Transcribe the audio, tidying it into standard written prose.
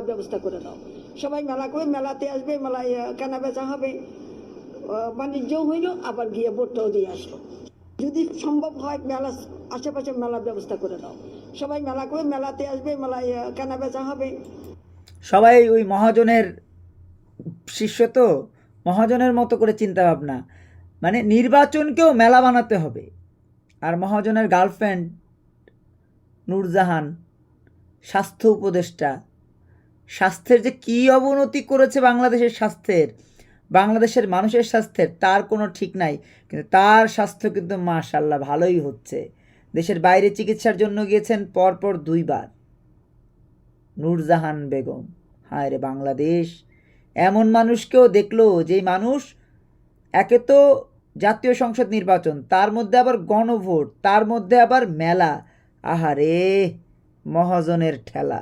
ব্যবস্থা করে দাও। সবাই মেলা করে মেলাতে আসবে, মেলায় কেনা বেচা হবে, বাণিজ্য হইল, আবার গিয়ে ভোটটাও দিয়ে আসলো। যদি সম্ভব হয় মেলা আশেপাশে মেলার ব্যবস্থা করে দাও। সবাই মেলা করে মেলাতে আসবে, মেলায় কেনা বেচা হবে। সবাই ওই মহাজনের শিষ্য, তো মহাজনের মতো করে চিন্তা ভাবনা, মানে নির্বাচনকেও মেলা বানাতে হবে। আর মহাজনের গার্লফ্রেন্ড নূরজাহান, স্বাস্থ্য উপদেষ্টা, স্বাস্থ্যের যে কী অবনতি করেছে বাংলাদেশের স্বাস্থ্যের, বাংলাদেশের মানুষের স্বাস্থ্যের তার কোনো ঠিক নাই, কিন্তু তার স্বাস্থ্য কিন্তু মাশাআল্লাহ ভালোই হচ্ছে। দেশের বাইরে চিকিৎসার জন্য গিয়েছেন পরপর 2 বার নূরজাহান বেগম। হায় রে বাংলাদেশ, এমন মানুষকেও দেখলো যেই মানুষ একে তো জাতীয় সংসদ নির্বাচন, তার মধ্যে আবার গণভোট, তার মধ্যে আবার মেলা। আহারে মহাজনের ঠেলা।